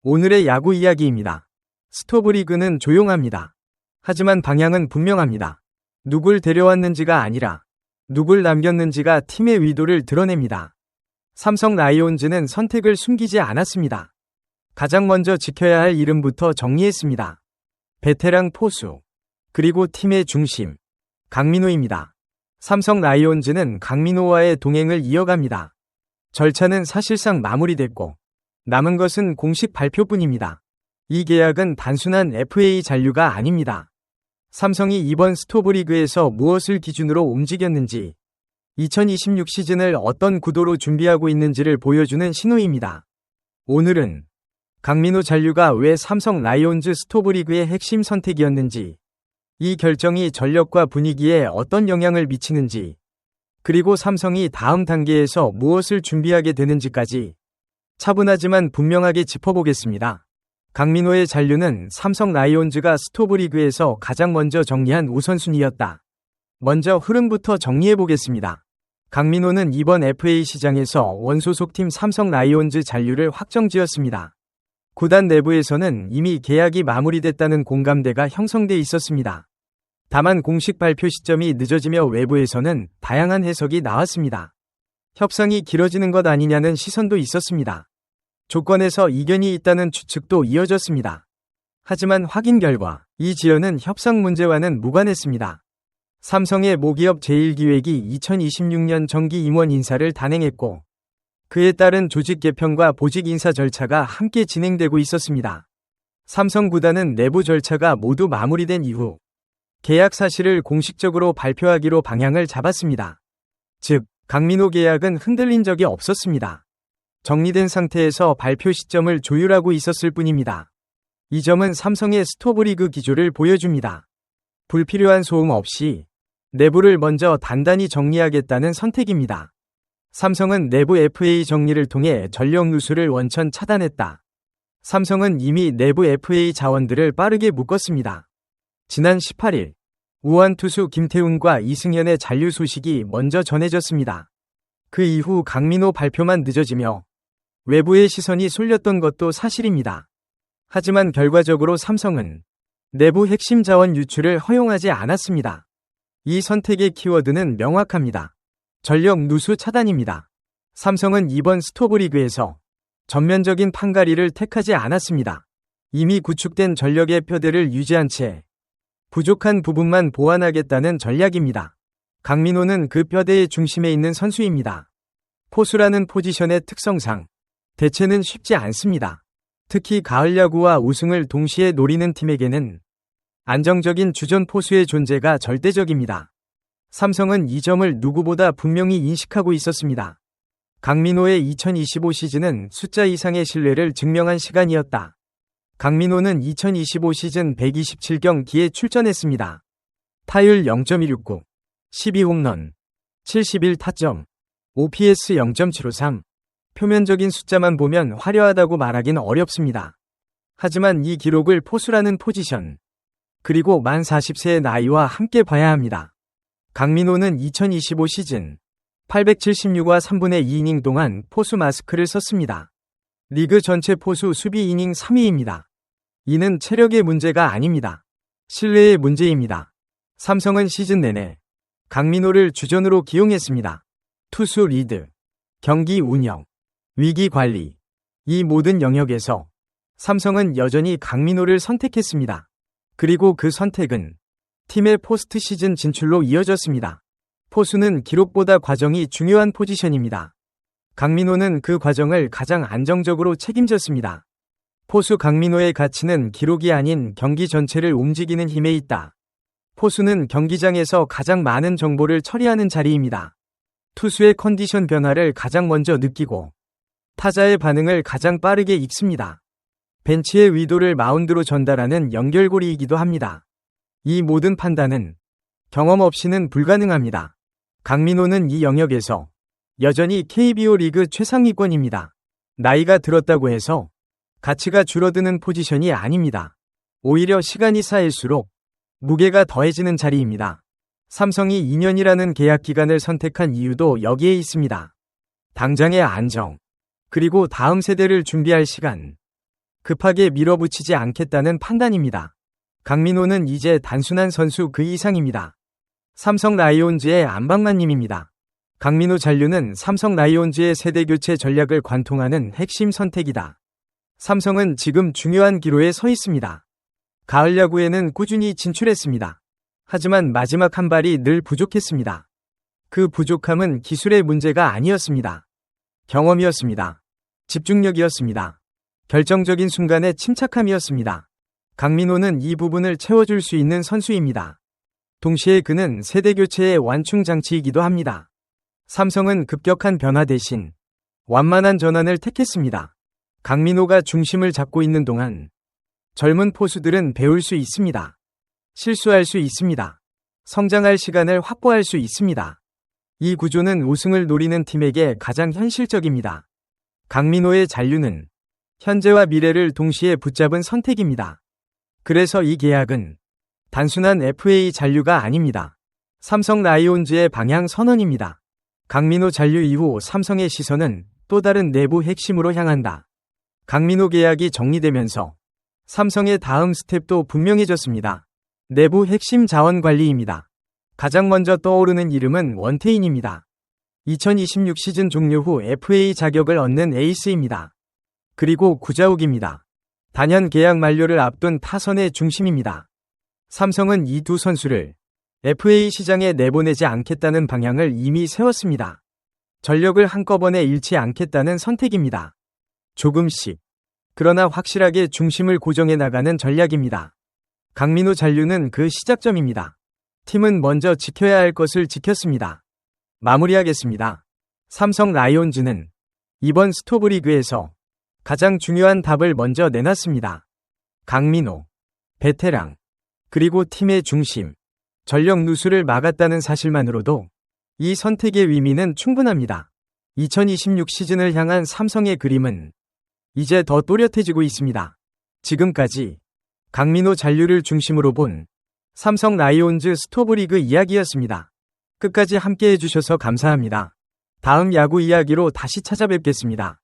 오늘의 야구 이야기입니다. 스토브리그는 조용합니다. 하지만 방향은 분명합니다. 누굴 데려왔는지가 아니라 누굴 남겼는지가 팀의 의도를 드러냅니다. 삼성 라이온즈는 선택을 숨기지 않았습니다. 가장 먼저 지켜야 할 이름부터 정리했습니다. 베테랑 포수, 그리고 팀의 중심, 강민호입니다. 삼성 라이온즈는 강민호와의 동행을 이어갑니다. 절차는 사실상 마무리됐고 남은 것은 공식 발표뿐입니다. 이 계약은 단순한 FA 잔류가 아닙니다. 삼성이 이번 스토브리그에서 무엇을 기준으로 움직였는지, 2026 시즌을 어떤 구도로 준비하고 있는지를 보여주는 신호입니다. 오늘은 강민호 잔류가 왜 삼성 라이온즈 스토브리그의 핵심 선택이었는지, 이 결정이 전력과 분위기에 어떤 영향을 미치는지, 그리고 삼성이 다음 단계에서 무엇을 준비하게 되는지까지 차분하지만 분명하게 짚어보겠습니다. 강민호의 잔류는 삼성 라이온즈가 스토브리그에서 가장 먼저 정리한 우선순위였다. 먼저 흐름부터 정리해보겠습니다. 강민호는 이번 FA 시장에서 원소속팀 삼성 라이온즈 잔류를 확정지었습니다. 구단 내부에서는 이미 계약이 마무리됐다는 공감대가 형성돼 있었습니다. 다만 공식 발표 시점이 늦어지며 외부에서는 다양한 해석이 나왔습니다. 협상이 길어지는 것 아니냐는 시선도 있었습니다. 조건에서 이견이 있다는 추측도 이어졌습니다. 하지만 확인 결과 이 지연은 협상 문제와는 무관했습니다. 삼성의 모기업 제1기획이 2026년 정기 임원 인사를 단행했고 그에 따른 조직 개편과 보직 인사 절차가 함께 진행되고 있었습니다. 삼성 구단은 내부 절차가 모두 마무리된 이후 계약 사실을 공식적으로 발표하기로 방향을 잡았습니다. 즉, 강민호 계약은 흔들린 적이 없었습니다. 정리된 상태에서 발표 시점을 조율하고 있었을 뿐입니다. 이 점은 삼성의 스토브리그 기조를 보여줍니다. 불필요한 소음 없이 내부를 먼저 단단히 정리하겠다는 선택입니다. 삼성은 내부 FA 정리를 통해 전력 누수를 원천 차단했다. 삼성은 이미 내부 FA 자원들을 빠르게 묶었습니다. 지난 18일, 우완 투수 김태훈과 이승현의 잔류 소식이 먼저 전해졌습니다. 그 이후 강민호 발표만 늦어지며 외부의 시선이 쏠렸던 것도 사실입니다. 하지만 결과적으로 삼성은 내부 핵심 자원 유출을 허용하지 않았습니다. 이 선택의 키워드는 명확합니다. 전력 누수 차단입니다. 삼성은 이번 스토브리그에서 전면적인 판가리를 택하지 않았습니다. 이미 구축된 전력의 뼈대를 유지한 채 부족한 부분만 보완하겠다는 전략입니다. 강민호는 그 뼈대의 중심에 있는 선수입니다. 포수라는 포지션의 특성상 대체는 쉽지 않습니다. 특히 가을 야구와 우승을 동시에 노리는 팀에게는 안정적인 주전 포수의 존재가 절대적입니다. 삼성은 이 점을 누구보다 분명히 인식하고 있었습니다. 강민호의 2025 시즌은 숫자 이상의 신뢰를 증명한 시간이었다. 강민호는 2025 시즌 127경기에 출전했습니다. 타율 0.169, 12홈런, 71타점, OPS 0.753. 표면적인 숫자만 보면 화려하다고 말하기는 어렵습니다. 하지만 이 기록을 포수라는 포지션, 그리고 만 40세의 나이와 함께 봐야 합니다. 강민호는 2025 시즌 876와 3분의 2이닝 동안 포수 마스크를 썼습니다. 리그 전체 포수 수비 이닝 3위입니다. 이는 체력의 문제가 아닙니다. 신뢰의 문제입니다. 삼성은 시즌 내내 강민호를 주전으로 기용했습니다. 투수 리드, 경기 운영, 위기 관리, 이 모든 영역에서 삼성은 여전히 강민호를 선택했습니다. 그리고 그 선택은 팀의 포스트 시즌 진출로 이어졌습니다. 포수는 기록보다 과정이 중요한 포지션입니다. 강민호는 그 과정을 가장 안정적으로 책임졌습니다. 포수 강민호의 가치는 기록이 아닌 경기 전체를 움직이는 힘에 있다. 포수는 경기장에서 가장 많은 정보를 처리하는 자리입니다. 투수의 컨디션 변화를 가장 먼저 느끼고 타자의 반응을 가장 빠르게 읽습니다. 벤치의 의도를 마운드로 전달하는 연결고리이기도 합니다. 이 모든 판단은 경험 없이는 불가능합니다. 강민호는 이 영역에서 여전히 KBO 리그 최상위권입니다. 나이가 들었다고 해서 가치가 줄어드는 포지션이 아닙니다. 오히려 시간이 쌓일수록 무게가 더해지는 자리입니다. 삼성이 2년이라는 계약 기간을 선택한 이유도 여기에 있습니다. 당장의 안정, 그리고 다음 세대를 준비할 시간. 급하게 밀어붙이지 않겠다는 판단입니다. 강민호는 이제 단순한 선수 그 이상입니다. 삼성 라이온즈의 안방만님입니다. 강민호 잔류는 삼성 라이온즈의 세대교체 전략을 관통하는 핵심 선택이다. 삼성은 지금 중요한 기로에 서 있습니다. 가을 야구에는 꾸준히 진출했습니다. 하지만 마지막 한 발이 늘 부족했습니다. 그 부족함은 기술의 문제가 아니었습니다. 경험이었습니다. 집중력이었습니다. 결정적인 순간의 침착함이었습니다. 강민호는 이 부분을 채워줄 수 있는 선수입니다. 동시에 그는 세대교체의 완충장치이기도 합니다. 삼성은 급격한 변화 대신 완만한 전환을 택했습니다. 강민호가 중심을 잡고 있는 동안 젊은 포수들은 배울 수 있습니다. 실수할 수 있습니다. 성장할 시간을 확보할 수 있습니다. 이 구조는 우승을 노리는 팀에게 가장 현실적입니다. 강민호의 잔류는 현재와 미래를 동시에 붙잡은 선택입니다. 그래서 이 계약은 단순한 FA 잔류가 아닙니다. 삼성 라이온즈의 방향 선언입니다. 강민호 잔류 이후 삼성의 시선은 또 다른 내부 핵심으로 향한다. 강민호 계약이 정리되면서 삼성의 다음 스텝도 분명해졌습니다. 내부 핵심 자원 관리입니다. 가장 먼저 떠오르는 이름은 원태인입니다. 2026 시즌 종료 후 FA 자격을 얻는 에이스입니다. 그리고 구자욱입니다. 단연 계약 만료를 앞둔 타선의 중심입니다. 삼성은 이 두 선수를 FA 시장에 내보내지 않겠다는 방향을 이미 세웠습니다. 전력을 한꺼번에 잃지 않겠다는 선택입니다. 조금씩, 그러나 확실하게 중심을 고정해 나가는 전략입니다. 강민호 잔류는 그 시작점입니다. 팀은 먼저 지켜야 할 것을 지켰습니다. 마무리하겠습니다. 삼성 라이온즈는 이번 스토브리그에서 가장 중요한 답을 먼저 내놨습니다. 강민호, 베테랑, 그리고 팀의 중심, 전력 누수를 막았다는 사실만으로도 이 선택의 의미는 충분합니다. 2026 시즌을 향한 삼성의 그림은 이제 더 또렷해지고 있습니다. 지금까지 강민호 잔류를 중심으로 본 삼성 라이온즈 스토브리그 이야기였습니다. 끝까지 함께 해주셔서 감사합니다. 다음 야구 이야기로 다시 찾아뵙겠습니다.